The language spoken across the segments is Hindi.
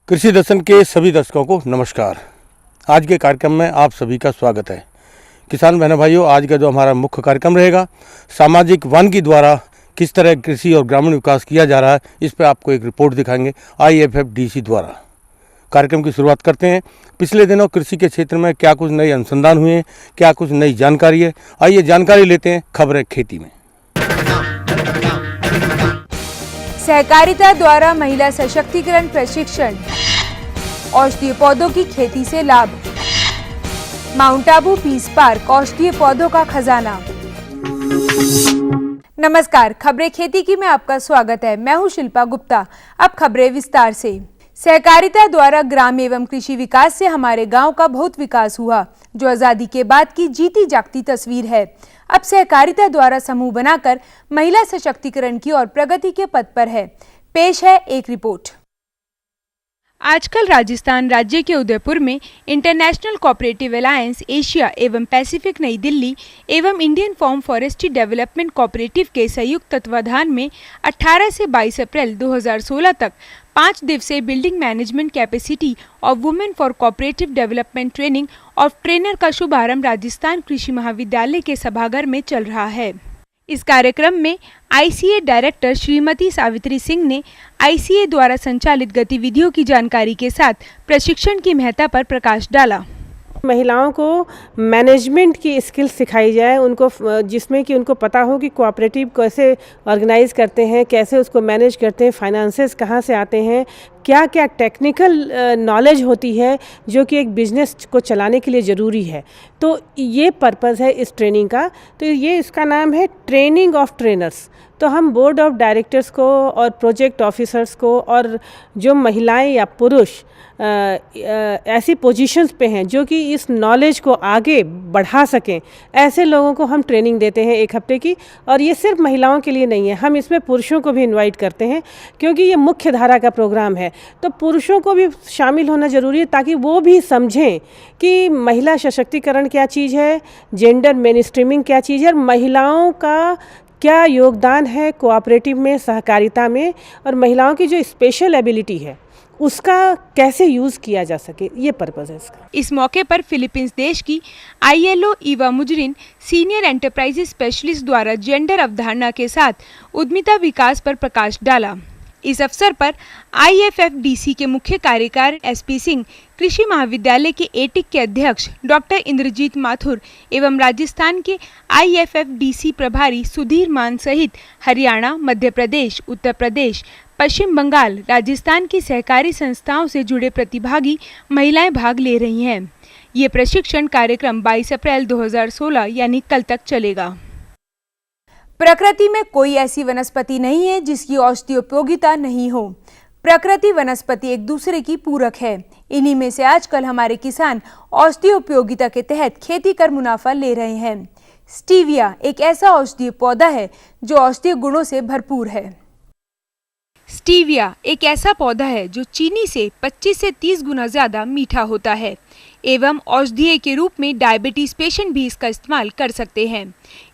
कृषि दर्शन के सभी दर्शकों को नमस्कार। आज के कार्यक्रम में आप सभी का स्वागत है। किसान बहनों भाइयों, आज का जो हमारा मुख्य कार्यक्रम रहेगा, सामाजिक वानिकी द्वारा किस तरह कृषि और ग्रामीण विकास किया जा रहा है, इस पर आपको एक रिपोर्ट दिखाएंगे IFFDC द्वारा। कार्यक्रम की शुरुआत करते हैं। पिछले दिनों कृषि के क्षेत्र में क्या कुछ नए अनुसंधान हुए हैं, क्या कुछ नई जानकारी है, आइए जानकारी लेते हैं खबरें खेती में। सहकारिता द्वारा महिला सशक्तिकरण प्रशिक्षण, औषधीय पौधों की खेती से लाभ, माउंट आबू पीस पार्क औषधीय पौधों का खजाना। नमस्कार, खबरें खेती की में आपका स्वागत है। मैं हूं शिल्पा गुप्ता। अब खबरें विस्तार से। सहकारिता द्वारा ग्राम एवं कृषि विकास से हमारे गांव का बहुत विकास हुआ, जो आजादी के बाद की जीती जागती तस्वीर है। अब सहकारिता द्वारा समूह बनाकर महिला सशक्तिकरण की और प्रगति के पथ पर है। पेश है एक रिपोर्ट। आजकल राजस्थान राज्य के उदयपुर में इंटरनेशनल कोऑपरेटिव अलायंस एशिया एवं पैसिफिक नई दिल्ली एवं Indian farm forestry development cooperative के संयुक्त तत्वाधान में 18 से 22 अप्रैल 2016 तक 5 दिवसीय बिल्डिंग मैनेजमेंट कैपेसिटी और women for cooperative development training और ट्रेनर का शुभारंभ राजस्थान कृषि महाविद्यालय के सभागार में चल रहा है। इस कार्यक्रम में ICA डायरेक्टर श्रीमती सावित्री सिंह ने ICA द्वारा संचालित गतिविधियों की जानकारी के साथ प्रशिक्षण की महत्ता पर प्रकाश डाला। महिलाओं को मैनेजमेंट की स्किल्स सिखाई जाए, उनको जिसमें कि उनको पता हो कि कोऑपरेटिव कैसे ऑर्गेनाइज करते हैं, कैसे उसको मैनेज करते हैं, फाइनेंसेस कहाँ से आते हैं, क्या क्या टेक्निकल नॉलेज होती है जो कि एक बिजनेस को चलाने के लिए ज़रूरी है। तो ये पर्पज़ है इस ट्रेनिंग का। तो ये इसका नाम है ट्रेनिंग ऑफ ट्रेनर्स। तो हम बोर्ड ऑफ डायरेक्टर्स को और प्रोजेक्ट ऑफिसर्स को और जो महिलाएं या पुरुष ऐसी पोजीशंस पे हैं जो कि इस नॉलेज को आगे बढ़ा सकें, ऐसे लोगों को हम ट्रेनिंग देते हैं 1 हफ्ते की। और ये सिर्फ महिलाओं के लिए नहीं है, हम इसमें पुरुषों को भी इनवाइट करते हैं क्योंकि ये मुख्य धारा का प्रोग्राम है। तो पुरुषों को भी शामिल होना ज़रूरी है ताकि वो भी समझें कि महिला सशक्तिकरण क्या चीज़ है, जेंडर मेनस्ट्रीमिंग क्या चीज़ है, और महिलाओं का क्या योगदान है कोऑपरेटिव में, सहकारिता में, और महिलाओं की जो स्पेशल एबिलिटी है उसका कैसे यूज़ किया जा सके, ये पर्पज़ है इसका। इस मौके पर फिलीपींस देश की ILO Eva Majurin senior enterprise specialist द्वारा जेंडर अवधारणा के साथ उद्यमिता विकास पर प्रकाश डाला। इस अवसर पर IFFDC के मुख्य कार्यकारी SP सिंह, कृषि महाविद्यालय के एटिक के अध्यक्ष डॉक्टर इंद्रजीत माथुर एवं राजस्थान के IFFDC प्रभारी सुधीर मान सहित हरियाणा, मध्य प्रदेश, उत्तर प्रदेश, पश्चिम बंगाल, राजस्थान की सहकारी संस्थाओं से जुड़े प्रतिभागी महिलाएं भाग ले रही हैं। ये प्रशिक्षण कार्यक्रम 22 अप्रैल 2016 यानी कल तक चलेगा। प्रकृति में कोई ऐसी वनस्पति नहीं है जिसकी औषधीय उपयोगिता नहीं हो। प्रकृति वनस्पति एक दूसरे की पूरक है। इन्हीं में से आजकल हमारे किसान औषधीय उपयोगिता के तहत खेती कर मुनाफा ले रहे हैं। स्टीविया एक ऐसा औषधीय पौधा है जो औषधीय गुणों से भरपूर है। स्टीविया एक ऐसा पौधा है जो चीनी से 25 से 30 गुना ज्यादा मीठा होता है एवं औषधीय के रूप में डायबिटीज पेशेंट भी इसका इस्तेमाल कर सकते हैं।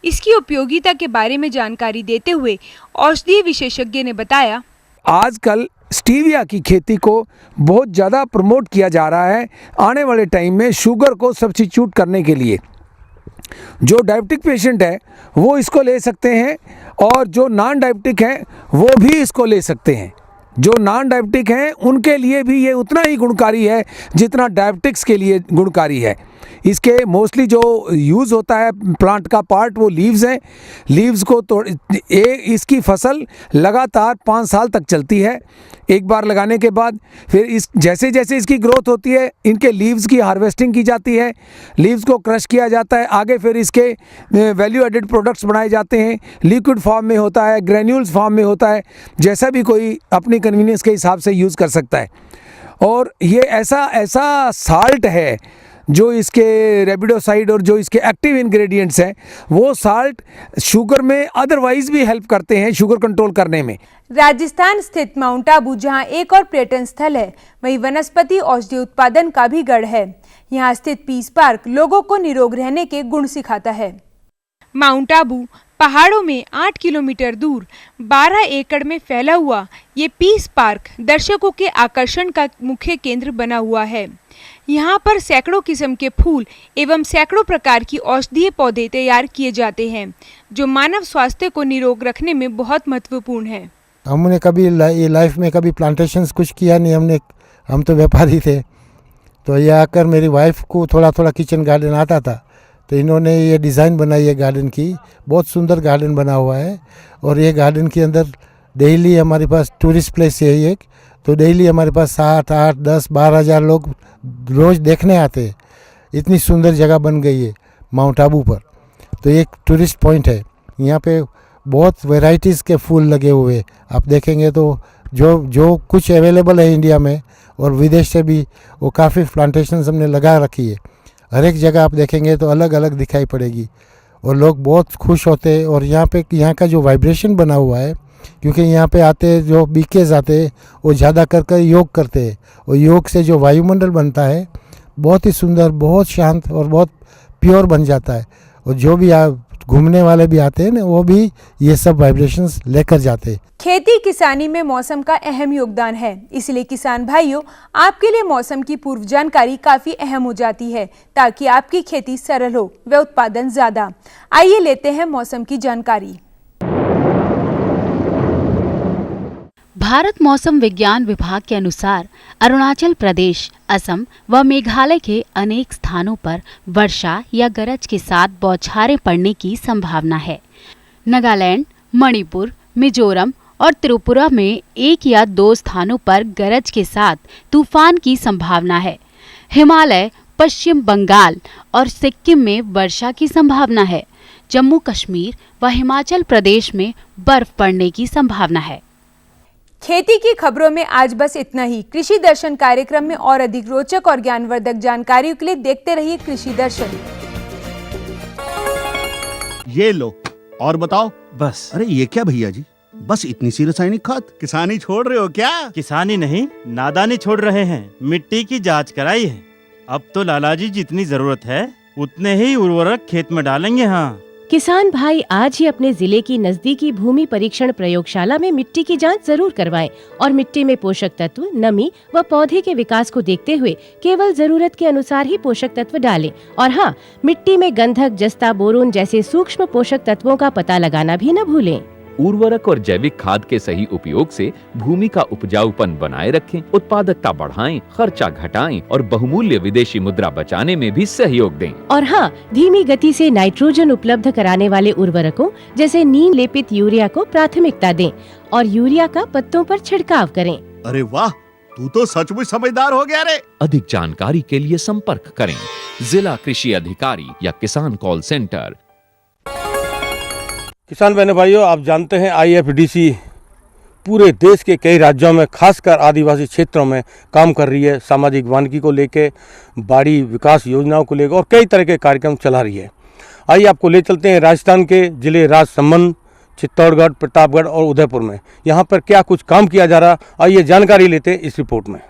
इसकी उपयोगिता के बारे में जानकारी देते हुए औषधीय विशेषज्ञ ने बताया, आजकल स्टीविया की खेती को बहुत ज़्यादा प्रमोट किया जा रहा है आने वाले टाइम में शुगर को सब्स्टिट्यूट करने के लिए। जो डायबिटिक पेशेंट है वो इसको ले सकते हैं और जो नॉन डायबिटिक हैं वो भी इसको ले सकते हैं। जो नॉन डायबिटिक हैं उनके लिए भी ये उतना ही गुणकारी है जितना डायबिटिक्स के लिए गुणकारी है। इसके मोस्टली जो यूज़ होता है प्लांट का पार्ट वो लीव्स हैं। लीव्स को इसकी फसल लगातार 5 साल तक चलती है। एक बार लगाने के बाद फिर जैसे जैसे इसकी ग्रोथ होती है इनके लीव्स की हार्वेस्टिंग की जाती है, लीव्स को क्रश किया जाता है, आगे फिर इसके वैल्यू एडेड प्रोडक्ट्स बनाए जाते हैं। लिक्विड फॉर्म में होता है, ग्रेन्यूल्स फॉर्म में होता है, जैसा भी कोई अपनी कन्वीनियंस के हिसाब से यूज़ कर सकता है। और ये ऐसा साल्ट है जो इसके रेबिडोसाइड और जो इसके एक्टिव इंग्रेडिएंट्स हैं वो साल्ट शुगर में अदरवाइज भी हेल्प करते हैं शुगर कंट्रोल करने में। राजस्थान स्थित माउंट आबू जहां एक और पर्यटन स्थल है, वहीं वनस्पति औषधि उत्पादन का भी गढ़ है। यहां स्थित पीस पार्क लोगों को निरोग रहने के गुण सिखाता है। माउंट आबू पहाड़ों में 8 किलोमीटर दूर 12 एकड़ में फैला हुआ ये पीस पार्क दर्शकों के आकर्षण का मुख्य केंद्र बना हुआ है। यहाँ पर सैकड़ों किस्म के फूल एवं सैकड़ों प्रकार की औषधीय पौधे तैयार किए जाते हैं, जो मानव स्वास्थ्य को निरोग रखने में बहुत महत्वपूर्ण है। हमने कभी ये लाइफ में कभी प्लांटेशंस कुछ किया नहीं, हम तो व्यापारी थे। तो ये आकर मेरी वाइफ को थोड़ा थोड़ा किचन गार्डन आता था, तो इन्होंने ये डिज़ाइन बनाई है गार्डन की। बहुत सुंदर गार्डन बना हुआ है और ये गार्डन के अंदर डेली हमारे पास टूरिस्ट प्लेस है एक, तो डेली हमारे पास 7, 8, 10, 12 हज़ार लोग रोज़ देखने आते हैं। इतनी सुंदर जगह बन गई है माउंट आबू पर, तो एक टूरिस्ट पॉइंट है। यहाँ पे बहुत वैरायटीज़ के फूल लगे हुए, आप देखेंगे तो जो कुछ अवेलेबल है इंडिया में और विदेश से भी, वो काफ़ी प्लांटेशंस हमने लगा रखी है। हर एक जगह आप देखेंगे तो अलग अलग दिखाई पड़ेगी और लोग बहुत खुश होते हैं। और यहाँ का जो वाइब्रेशन बना हुआ है, क्योंकि यहाँ पे आते जो बीकेज आते हैं वो ज़्यादा कर योग करते हैं, और योग से जो वायुमंडल बनता है बहुत ही सुंदर, बहुत शांत और बहुत प्योर बन जाता है। और जो भी घूमने वाले भी आते हैं ना, वो भी ये सब वाइब्रेशंस लेकर जाते हैं। खेती किसानी में मौसम का अहम योगदान है, इसलिए किसान भाइयों, आपके लिए मौसम की पूर्व जानकारी काफी अहम हो जाती है, ताकि आपकी खेती सरल हो व उत्पादन ज्यादा। आइए लेते हैं मौसम की जानकारी। भारत मौसम विज्ञान विभाग के अनुसार अरुणाचल प्रदेश, असम व मेघालय के अनेक स्थानों पर वर्षा या गरज के साथ बौछारें पड़ने की संभावना है। नागालैंड, मणिपुर, मिजोरम और त्रिपुरा में 1 या 2 स्थानों पर गरज के साथ तूफान की संभावना है। हिमालय, पश्चिम बंगाल और सिक्किम में वर्षा की संभावना है। जम्मू कश्मीर व हिमाचल प्रदेश में बर्फ पड़ने की संभावना है। खेती की खबरों में आज बस इतना ही। कृषि दर्शन कार्यक्रम में और अधिक रोचक और ज्ञानवर्धक जानकारियों के लिए देखते रहिए कृषि दर्शन। ये लो और बताओ। बस। अरे ये क्या भैया जी, बस इतनी सी रासायनिक खाद? किसानी छोड़ रहे हो क्या? किसानी नहीं, नादानी छोड़ रहे हैं। मिट्टी की जांच कराई है। अब तो लालाजी जितनी जरूरत है उतने ही उर्वरक खेत में डालेंगे। हाँ, किसान भाई आज ही अपने जिले की नजदीकी भूमि परीक्षण प्रयोगशाला में मिट्टी की जांच जरूर करवाएं और मिट्टी में पोषक तत्व, नमी व पौधे के विकास को देखते हुए केवल जरूरत के अनुसार ही पोषक तत्व डालें। और हाँ, मिट्टी में गंधक, जस्ता, बोरोन जैसे सूक्ष्म पोषक तत्वों का पता लगाना भी न भूलें। उर्वरक और जैविक खाद के सही उपयोग से भूमि का उपजाऊपन बनाए रखें, उत्पादकता बढ़ाएं, खर्चा घटाएं और बहुमूल्य विदेशी मुद्रा बचाने में भी सहयोग दें। और हाँ, धीमी गति से नाइट्रोजन उपलब्ध कराने वाले उर्वरकों जैसे नीम लेपित यूरिया को प्राथमिकता दें और यूरिया का पत्तों पर छिड़काव करें। अरे वाह, तू तो सचमुच समझदार हो गया रे। अधिक जानकारी के लिए संपर्क करें जिला कृषि अधिकारी या किसान कॉल सेंटर। किसान बहनों भाइयों, आप जानते हैं IFDC पूरे देश के कई राज्यों में, खासकर आदिवासी क्षेत्रों में काम कर रही है। सामाजिक वानिकी को लेके, बाड़ी विकास योजनाओं को लेकर और कई तरह के कार्यक्रम चला रही है। आइए आपको ले चलते हैं राजस्थान के जिले राजसमंद, चित्तौड़गढ़, प्रतापगढ़ और उदयपुर में। यहाँ पर क्या कुछ काम किया जा रहा, आइए जानकारी लेते हैं इस रिपोर्ट में।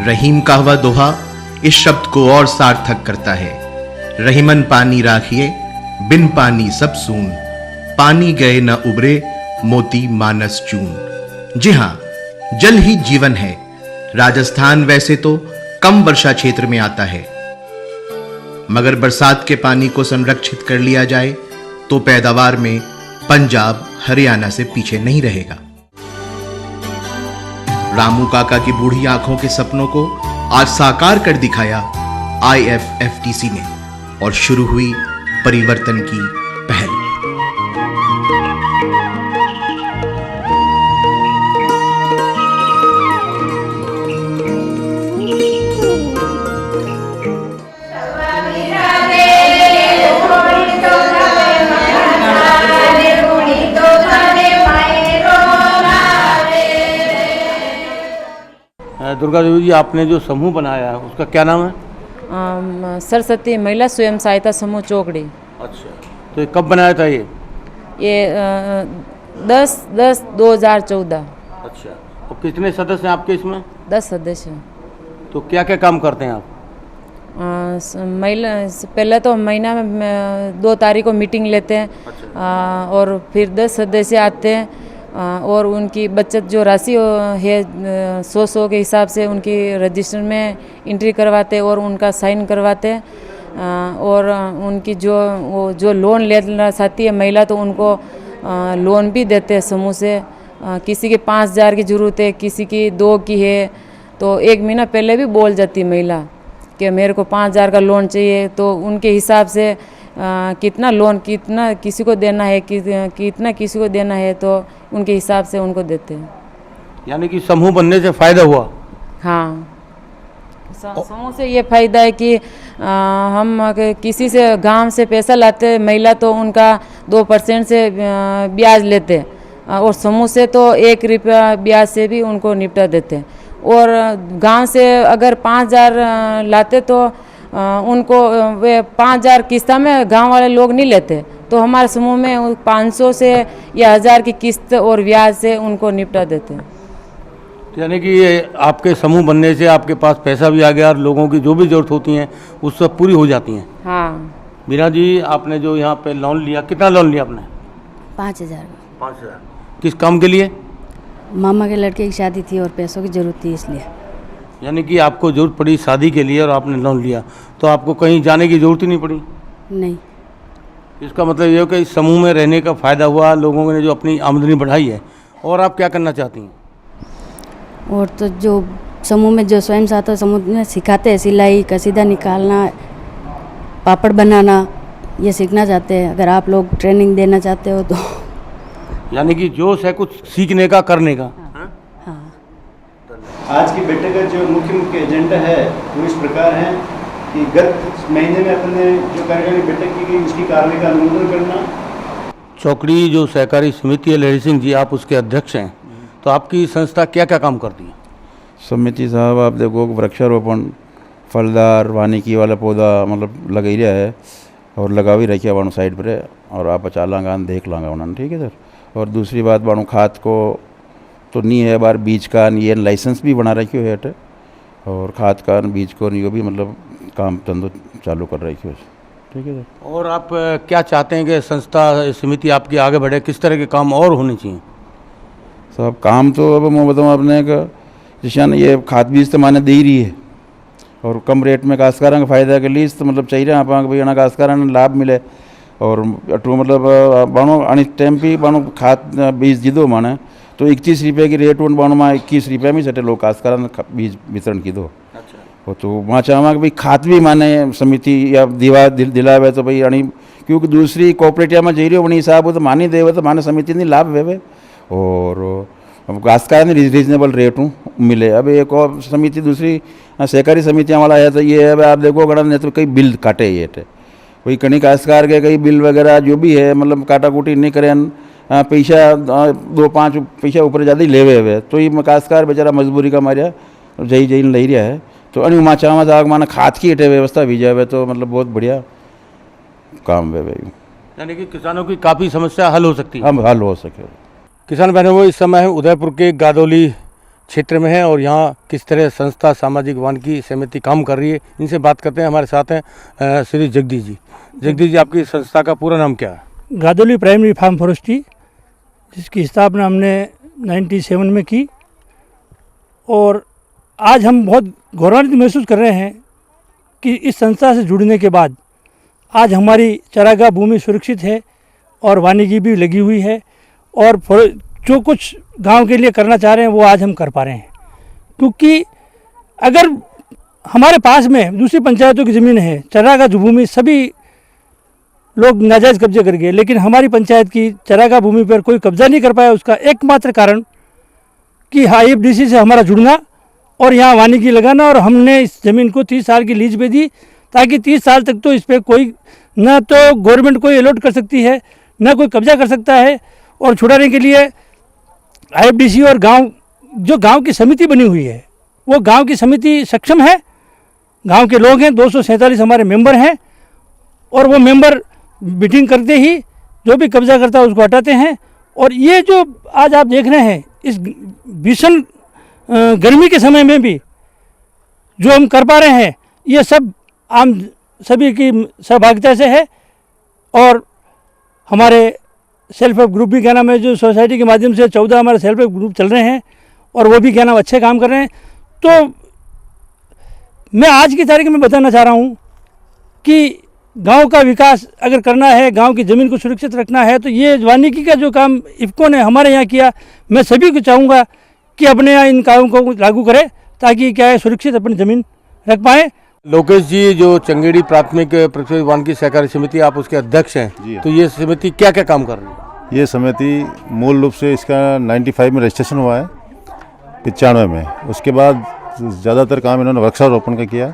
रहीम का हुआ दोहा इस शब्द को और सार्थक करता है। रहीमन पानी राखिए, बिन पानी सब सून, पानी गए न उबरे, मोती मानस चून। जी हाँ, जल ही जीवन है। राजस्थान वैसे तो कम वर्षा क्षेत्र में आता है, मगर बरसात के पानी को संरक्षित कर लिया जाए तो पैदावार में पंजाब हरियाणा से पीछे नहीं रहेगा। रामू काका की बूढ़ी आंखों के सपनों को आज साकार कर दिखाया IFFTC ने और शुरू हुई परिवर्तन की पहल। दुर्गा देवी जी, आपने जो समूह बनाया है उसका क्या नाम है? सरस्वती महिला स्वयं सहायता समूह चौकड़ी। अच्छा, तो ये कब बनाया था ये? ये 10/10/2014। अच्छा, और कितने सदस्य हैं आपके इसमें? 10 सदस्य। तो क्या क्या काम करते हैं आप? महिला पहले तो महीना में 2 तारीख को मीटिंग लेते हैं। अच्छा। और फिर 10 सदस्य आते हैं और उनकी बचत जो राशि है 100 के हिसाब से उनकी रजिस्टर में एंट्री करवाते और उनका साइन करवाते हैं। और उनकी जो लोन लेना चाहती है महिला तो उनको लोन भी देते हैं समूह से। किसी के 5,000 की ज़रूरत है, किसी की 2 की है, तो 1 महीना पहले भी बोल जाती है महिला कि मेरे को 5,000 का लोन चाहिए। तो उनके हिसाब से कितना लोन कितना किसी को देना है कितना किसी को देना है तो उनके हिसाब से उनको देते हैं। यानी कि समूह बनने से फ़ायदा हुआ? हाँ, समूह से ये फ़ायदा है कि हम किसी से गांव से पैसा लाते महिला तो उनका 2% से ब्याज लेते और समूह से तो 1 रुपया ब्याज से भी उनको निपटा देते। और गांव से अगर 5,000 लाते तो उनको वे 5,000 किस्ता में गांव वाले लोग नहीं लेते, तो हमारे समूह में 500 से या 1,000 की किस्त और ब्याज से उनको निपटा देते हैं। यानी कि ये आपके समूह बनने से आपके पास पैसा भी आ गया और लोगों की जो भी ज़रूरत होती हैं उस सब पूरी हो जाती हैं। हाँ। मीरा जी, आपने जो यहाँ पे लोन लिया, कितना लोन लिया आपने? 5,000। 5,000 किस काम के लिए? मामा के लड़के की शादी थी और पैसों की ज़रूरत थी इसलिए। यानी कि आपको ज़रूरत पड़ी शादी के लिए और आपने लोन लिया, तो आपको कहीं जाने की ज़रूरत ही नहीं पड़ी? नहीं। इसका मतलब ये हो कि इस समूह में रहने का फ़ायदा हुआ, लोगों ने जो अपनी आमदनी बढ़ाई है। और आप क्या करना चाहती हैं? और तो जो समूह में जो स्वयं सहायता समूह में सिखाते हैं सिलाई, कसीदा निकालना, पापड़ बनाना, ये सीखना चाहते हैं। अगर आप लोग ट्रेनिंग देना चाहते हो तो। यानी कि जोश है कुछ सीखने का, करने का। हाँ। आज की बैठक का जो मुख्य एजेंडा है वो इस प्रकार है कि गत महीने में अपने जो कार्यकारिणी बैठक की गई उसकी कार्रवाई का अनुमोदन करना। चौकड़ी जो सहकारी समिति है, लहरी सिंह जी, आप उसके अध्यक्ष हैं, तो आपकी संस्था क्या क्या काम करती है? समिति साहब, आप देखो वृक्षारोपण, फलदार वानिकी वाला पौधा मतलब लगा ही रहा है और लगा भी रखिए बाणु साइड पर, और आप बचा लांगा देख लांगा उन्होंने, ठीक है सर। और दूसरी बात, बाणु खाद को तो नहीं है बार बीज का ये लाइसेंस भी बना रखी है, और खाद का बीज को नहीं भी मतलब काम धंधो चालू कर रखी है, ठीक है सर। और आप क्या चाहते हैं कि संस्था समिति आपकी आगे बढ़े, किस तरह के काम और होने चाहिए? सब काम तो अब मैं बताऊँ अपने का, जैसे ना ये खाद बीज तो माने दे ही रही है और कम रेट में काश्तकारों का फ़ायदा के लिए तो मतलब चाहिए आप भाई ना काश्तकारों ने लाभ मिले। और अटू मतलब बाणो अणी टाइम भी बाणो खाद बीज दीदो माने तो 21 रुपये की रेट उन बाणो में 21 रुपये में सटे लोग काश्तकारों ने बीज वितरण की दो। अच्छा। तो मैं चाहूँगा कि भाई खाद भी माने समिति या दिलावे तो भाई अणी, क्योंकि दूसरी कोऑपरेटिव में जी रही हो उन्हीं हिसाब तो मानी दे तो माने समिति नहीं लाभ वे और काश्तकार ने रीजनेबल रेट मिले। अब एक और समिति दूसरी सहकारी समितियाँ वाला है तो ये है आप देखो गणन ने तो कई बिल काटे ये थे वही कहीं काश्तकार के कई बिल वगैरह जो भी है मतलब काटा कूटी नहीं करें पैसा 2-5 पैसा ऊपर ज़्यादा ही लेवे हुए तो ये काश्तकार बेचारा मजबूरी का मारिया जही जही ले रहा है। तो अनु माँ चाह जाग माना खाद की हटे व्यवस्था भी जाए तो मतलब बहुत बढ़िया काम वे यानी कि किसानों की काफ़ी समस्या हल हो सकती है। हल हो सके। किसान बहनों, वो इस समय उदयपुर के गादोली क्षेत्र में है और यहाँ किस तरह संस्था सामाजिक वानिकी समिति काम कर रही है, इनसे बात करते हैं। हमारे साथ हैं श्री जगदीश जी। जगदीश जी, आपकी संस्था का पूरा नाम क्या है? गादोली प्राइमरी फार्म फॉरेस्ट्री, जिसकी स्थापना हमने 97 में की और आज हम बहुत गौरवान्वित महसूस कर रहे हैं कि इस संस्था से जुड़ने के बाद आज हमारी चारागाह भूमि सुरक्षित है और वानिकी भी लगी हुई है, और जो कुछ गांव के लिए करना चाह रहे हैं वो आज हम कर पा रहे हैं। क्योंकि अगर हमारे पास में दूसरी पंचायतों की ज़मीन है, चरागाह भूमि सभी लोग नाजायज़ कब्जे कर गए, लेकिन हमारी पंचायत की चरागाह भूमि पर कोई कब्जा नहीं कर पाया। उसका एकमात्र कारण कि IFDC से हमारा जुड़ना और यहाँ वानिकी लगाना, और हमने इस ज़मीन को 30 साल की लीज पे दी, ताकि 30 साल तक तो इस पर कोई ना तो गवर्नमेंट कोई अलॉट कर सकती है, ना कोई कब्जा कर सकता है। और छुड़ाने के लिए IFDC और गांव की समिति बनी हुई है, वो गांव की समिति सक्षम है। गांव के लोग हैं, 247 हमारे मेंबर हैं, और वो मेंबर मीटिंग करते ही जो भी कब्जा करता है उसको हटाते हैं। और ये जो आज आप देख रहे हैं, इस भीषण गर्मी के समय में भी जो हम कर पा रहे हैं, ये सब आम सभी की सहभागिता से है। और हमारे सेल्फ हेल्प ग्रुप भी क्या नाम है, जो सोसाइटी के माध्यम से 14 हमारे सेल्फ हेल्प ग्रुप चल रहे हैं, और वो भी क्या नाम अच्छे काम कर रहे हैं। तो मैं आज की तारीख में बताना चाह रहा हूँ कि गांव का विकास अगर करना है, गांव की ज़मीन को सुरक्षित रखना है, तो ये वानिकी का जो काम इफ़को ने हमारे यहाँ किया, मैं सभी को चाहूँगा कि अपने यहाँ इन कामों को लागू करें, ताकि क्या है सुरक्षित अपनी ज़मीन रख पाएँ। लोकेश जी, जो चंगेड़ी प्राथमिक प्रतिशत वानिकी सहकारी समिति, आप उसके अध्यक्ष हैं, तो ये समिति क्या क्या काम कर रही है? ये समिति मूल रूप से इसका 95 में रजिस्ट्रेशन हुआ है, 95 में। उसके बाद ज़्यादातर काम इन्होंने वृक्षारोपण का किया,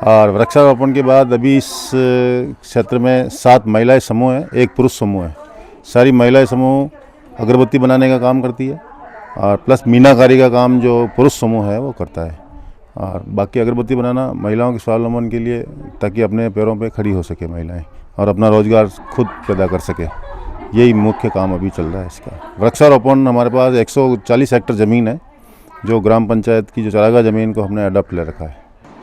और वृक्षारोपण के बाद अभी इस क्षेत्र में 7 महिलाएं समूह हैं, 1 पुरुष समूह है। सारी महिलाएं समूह अगरबत्ती बनाने का काम करती है, और प्लस मीनाकारी का काम जो पुरुष समूह है वो करता है। और बाकी अगरबत्ती बनाना महिलाओं के स्वावलंबन के लिए, ताकि अपने पैरों पे खड़ी हो सके महिलाएं और अपना रोजगार खुद पैदा कर सके। यही मुख्य काम अभी चल रहा है इसका। वृक्षारोपण हमारे पास 140 हेक्टेयर ज़मीन है, जो ग्राम पंचायत की जो चरागाह ज़मीन को हमने अडॉप्ट ले रखा है।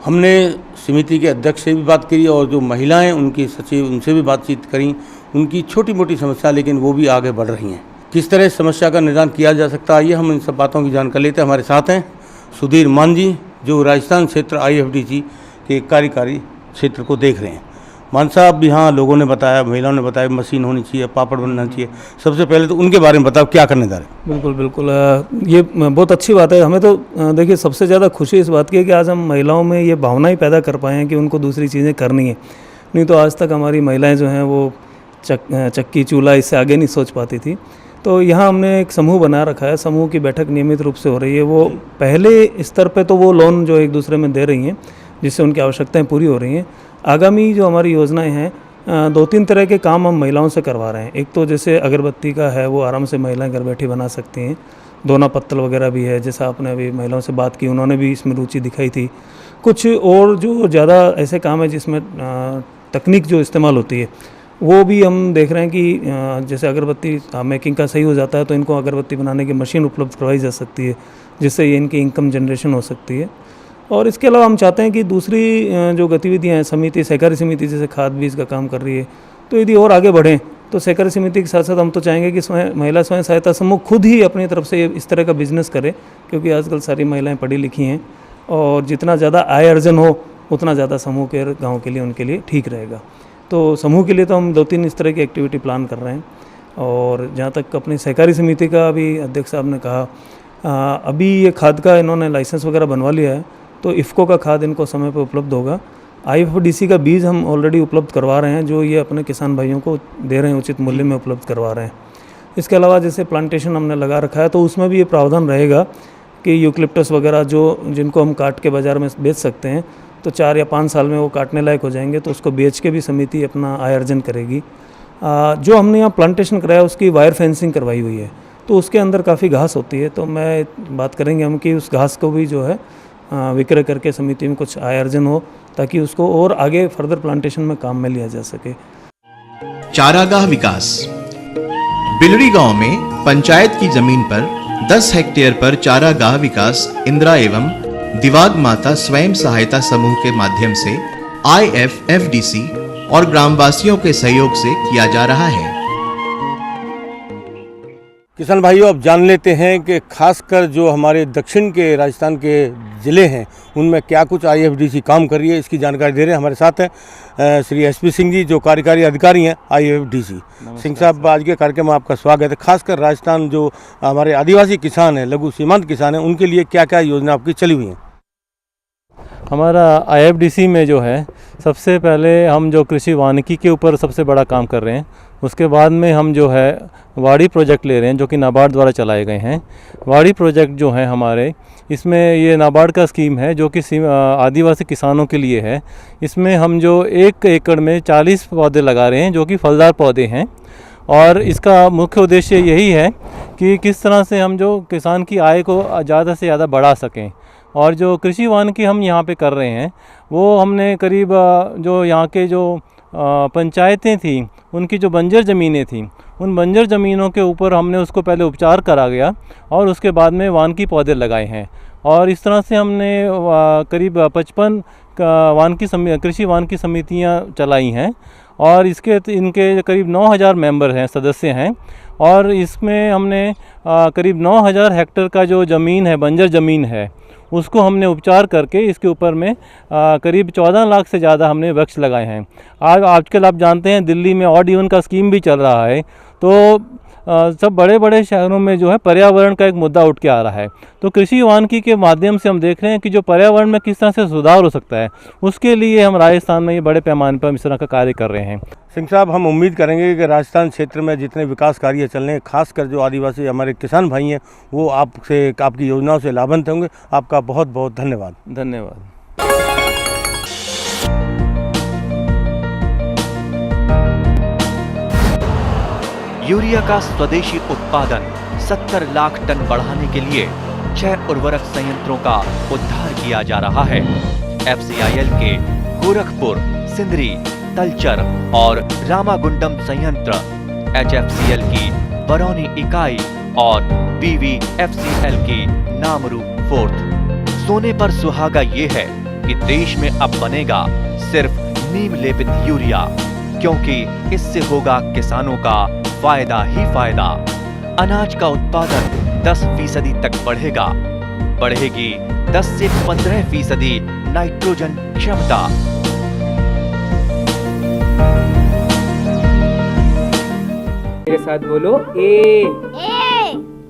हमने समिति के अध्यक्ष से भी बात करी, और जो महिलाएं उनकी सचिव, उनसे भी बातचीत करी। उनकी छोटी मोटी समस्या, लेकिन वो भी आगे बढ़ रही हैं। किस तरह समस्या का निदान किया जा सकता है, ये हम इन सब बातों की जानकारी लेते हैं। हमारे साथ हैं सुधीर मान जी, जो राजस्थान क्षेत्र IFDC के कार्यकारी क्षेत्र को देख रहे हैं। मान साहब, यहाँ लोगों ने बताया, महिलाओं ने बताया मशीन होनी चाहिए, पापड़ बनना चाहिए। सबसे पहले तो उनके बारे में बताओ, क्या करने जा रहे हैं? बिल्कुल बिल्कुल, ये बहुत अच्छी बात है। हमें तो देखिए सबसे ज़्यादा खुशी इस बात की है कि आज हम महिलाओं में ये भावना ही पैदा कर पाए हैं कि उनको दूसरी चीज़ें करनी है। नहीं तो आज तक हमारी महिलाएं जो हैं वो चक्की चूल्हा इससे आगे नहीं सोच पाती थी। तो यहाँ हमने एक समूह बना रखा है, समूह की बैठक नियमित रूप से हो रही है। वो पहले स्तर पे तो वो लोन जो एक दूसरे में दे रही हैं, जिससे उनकी आवश्यकताएं पूरी हो रही हैं। आगामी जो हमारी योजनाएं हैं, 2-3 तरह के काम हम महिलाओं से करवा रहे हैं। एक तो जैसे अगरबत्ती का है, वो आराम से महिलाएं घर बैठी बना सकती हैं। दोना पत्तल वगैरह भी है, जैसा आपने अभी महिलाओं से बात की, उन्होंने भी इसमें रुचि दिखाई थी। कुछ और जो ज़्यादा ऐसे काम है जिसमें तकनीक जो इस्तेमाल होती है, वो भी हम देख रहे हैं कि जैसे अगरबत्ती मेकिंग का सही हो जाता है, तो इनको अगरबत्ती बनाने की मशीन उपलब्ध करवाई जा सकती है, जिससे ये इनकी इनकम जनरेशन हो सकती है। और इसके अलावा हम चाहते हैं कि दूसरी जो गतिविधियां हैं, समिति, सहकारी समिति जैसे खाद बीज का काम कर रही है, तो यदि और आगे बढ़ें तो सहकारी समिति के साथ साथ हम तो चाहेंगे कि महिला स्वयं सहायता समूह खुद ही अपनी तरफ से इस तरह का बिजनेस करे, क्योंकि आजकल सारी महिलाएं पढ़ी लिखी हैं, और जितना ज़्यादा आय अर्जन हो उतना ज़्यादा समूह के गाँव के लिए, उनके लिए ठीक रहेगा। तो समूह के लिए तो हम 2-3 इस तरह की एक्टिविटी प्लान कर रहे हैं। और जहाँ तक अपनी सहकारी समिति का अभी अध्यक्ष साहब ने कहा, अभी ये खाद का इन्होंने लाइसेंस वगैरह बनवा लिया है, तो इफ़को का खाद इनको समय पर उपलब्ध होगा। IFDC का बीज हम ऑलरेडी उपलब्ध करवा रहे हैं, जो ये अपने किसान भाइयों को दे रहे हैं, उचित मूल्य में उपलब्ध करवा रहे हैं। इसके अलावा जैसे प्लांटेशन हमने लगा रखा है, तो उसमें भी ये प्रावधान रहेगा कि यूकलिप्टस वगैरह जिनको हम काट के बाज़ार में बेच सकते हैं, तो 4 या 5 साल में वो काटने लायक हो जाएंगे, तो उसको बेच के भी समिति अपना आय अर्जन करेगी। जो हमने यहाँ प्लांटेशन कराया उसकी वायर फेंसिंग करवाई हुई है, तो उसके अंदर काफ़ी घास होती है, तो मैं बात करेंगे हम कि उस घास को भी जो है विक्रय करके समिति में कुछ आय अर्जन हो, ताकि उसको और आगे फर्दर प्लांटेशन में काम में लिया जा सके। चारागाह विकास। बिलड़ी गांव में पंचायत की जमीन पर 10 हेक्टेयर पर चारागाह विकास इंदिरा एवं दिवाग माता स्वयं सहायता समूह के माध्यम से IFFDC और ग्रामवासियों के सहयोग से किया जा रहा है। किसान भाइयों, अब जान लेते हैं कि खासकर जो हमारे दक्षिण के राजस्थान के ज़िले हैं उनमें क्या कुछ IFDC काम कर रही है। इसकी जानकारी दे रहे हैं हमारे साथ हैं श्री SP सिंह जी, जो कार्यकारी अधिकारी हैं IFDC। सिंह साहब, आज के कार्यक्रम में आपका स्वागत है। खासकर राजस्थान जो हमारे आदिवासी किसान हैं, लघु सीमांत किसान हैं, उनके लिए क्या क्या योजना आपकी चली हुई हैं? हमारा IFDC में जो है सबसे पहले हम जो कृषि वानिकी के ऊपर सबसे बड़ा काम कर रहे हैं। उसके बाद में हम जो है वाड़ी प्रोजेक्ट ले रहे हैं जो कि नाबार्ड द्वारा चलाए गए हैं। वाड़ी प्रोजेक्ट जो है हमारे, इसमें ये नाबार्ड का स्कीम है जो कि आदिवासी किसानों के लिए है। इसमें हम जो 1 एकड़ में 40 पौधे लगा रहे हैं जो कि फलदार पौधे हैं। और इसका मुख्य उद्देश्य यही है कि किस तरह से हम जो किसान की आय को ज़्यादा से ज़्यादा बढ़ा सकें। और जो कृषि वानिकी हम यहाँ पे कर रहे हैं वो हमने करीब जो यहाँ के जो पंचायतें थी, उनकी जो बंजर ज़मीनें थी, उन बंजर ज़मीनों के ऊपर हमने उसको पहले उपचार करा गया और उसके बाद में वानिकी पौधे लगाए हैं। और इस तरह से हमने करीब 55 कृषि वानिकी समितियाँ चलाई हैं और इनके करीब 9000 मेंबर हैं, सदस्य हैं। और इसमें हमने करीब 9000 हेक्टेयर का जो ज़मीन है, बंजर ज़मीन है, उसको हमने उपचार करके इसके ऊपर में करीब 14 लाख से ज़्यादा हमने वृक्ष लगाए हैं। आजकल आप जानते हैं दिल्ली में ऑड इवन का स्कीम भी चल रहा है, तो सब बड़े बड़े शहरों में जो है पर्यावरण का एक मुद्दा उठ के आ रहा है। तो कृषि वानिकी के माध्यम से हम देख रहे हैं कि जो पर्यावरण में किस तरह से सुधार हो सकता है, उसके लिए हम राजस्थान में ये बड़े पैमाने पर इस तरह का कार्य कर रहे हैं। सिंह साहब, हम उम्मीद करेंगे कि राजस्थान क्षेत्र में जितने विकास कार्य चल रहे हैं, खासकर जो आदिवासी हमारे किसान भाई हैं, वो आपकी योजनाओं से लाभान्वित होंगे। आपका बहुत बहुत धन्यवाद। धन्यवाद। यूरिया का स्वदेशी उत्पादन 70 लाख टन बढ़ाने के लिए 6 उर्वरक संयंत्रों का उद्धार किया जा रहा है। FCIL के गोरखपुर, सिंदरी, तलचर और रामागुंडम संयंत्र, HFCL की बरौनी इकाई और BVFCL की नामरू फोर्थ। सोने पर सुहागा ये है कि देश में अब बनेगा सिर्फ नीम लेपित यूरिया, क्योंकि इससे होगा किसानों का फायदा ही फायदा। अनाज का उत्पादन 10% तक बढ़ेगा। बढ़ेगी 10 से 15% नाइट्रोजन क्षमता। मेरे साथ बोलो ए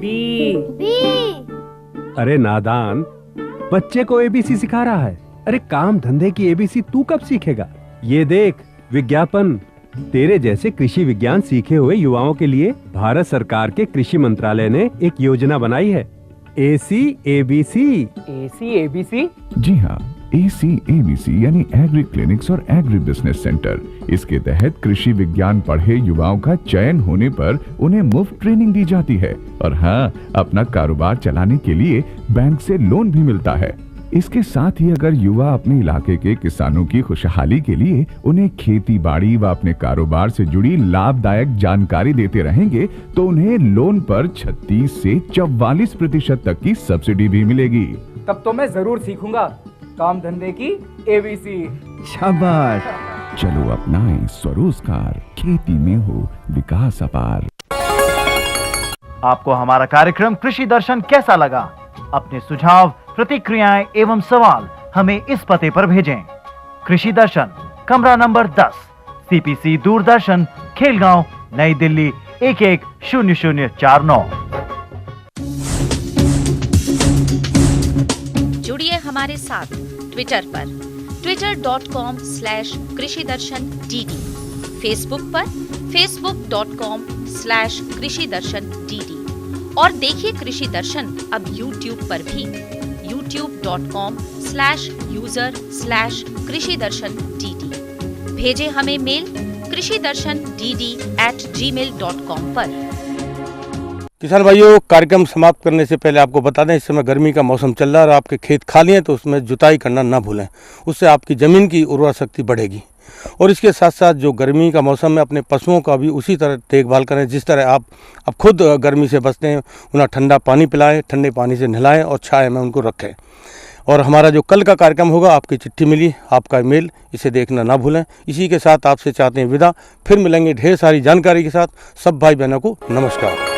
बी। अरे नादान, बच्चे को ABC सिखा रहा है। अरे काम धंधे की ABC तू कब सीखेगा? ये देख विज्ञापन। तेरे जैसे कृषि विज्ञान सीखे हुए युवाओं के लिए भारत सरकार के कृषि मंत्रालय ने एक योजना बनाई है, ACABC। ACABC? जी हाँ, ACABC यानी एग्री क्लिनिक्स और एग्री बिजनेस सेंटर। इसके तहत कृषि विज्ञान पढ़े युवाओं का चयन होने पर उन्हें मुफ्त ट्रेनिंग दी जाती है और हाँ, अपना कारोबार चलाने के लिए बैंक से लोन भी मिलता है। इसके साथ ही अगर युवा अपने इलाके के किसानों की खुशहाली के लिए उन्हें खेती बाड़ी व अपने कारोबार से जुड़ी लाभदायक जानकारी देते रहेंगे तो उन्हें लोन पर 36 से 44% तक की सब्सिडी भी मिलेगी। तब तो मैं जरूर सीखूंगा काम धंधे की ABC। शाबाश, चलो अपनाएं स्वरोजगार, खेती में हो विकास अपार। आपको हमारा कार्यक्रम कृषि दर्शन कैसा लगा? अपने सुझाव, प्रतिक्रियाएं एवं सवाल हमें इस पते पर भेजें। कृषि दर्शन, कमरा नंबर 10, CPC दूरदर्शन, खेलगांव, नई दिल्ली 110049। जुड़िए हमारे साथ ट्विटर पर twitter.com/कृषिदर्शन-dd, फेसबुक पर facebook.com/कृषिदर्शन-dd और देखिए कृषि दर्शन अब YouTube पर भी youtube.com/user/कृषिदर्शन-dd। भेजें हमें मेल कृषिदर्शन-dd@gmail.com पर। किसान भाइयों, कार्यक्रम समाप्त करने से पहले आपको बता दें, इस समय गर्मी का मौसम चल रहा है और आपके खेत खाली हैं तो उसमें जुताई करना ना भूलें। उससे आपकी ज़मीन की उर्वरा शक्ति बढ़ेगी। और इसके साथ साथ जो गर्मी का मौसम में अपने पशुओं का भी उसी तरह देखभाल करें जिस तरह आप अब खुद गर्मी से बचते हैं। उन्हें ठंडा पानी पिलाएं, ठंडे पानी से नहलाएं और छाया में उनको रखें। और हमारा जो कल का कार्यक्रम होगा, आपकी चिट्ठी मिली, आपका ईमेल, इसे देखना ना भूलें। इसी के साथ आपसे चाहते हैं विदा। फिर मिलेंगे ढेर सारी जानकारी के साथ। सब भाई बहनों को नमस्कार।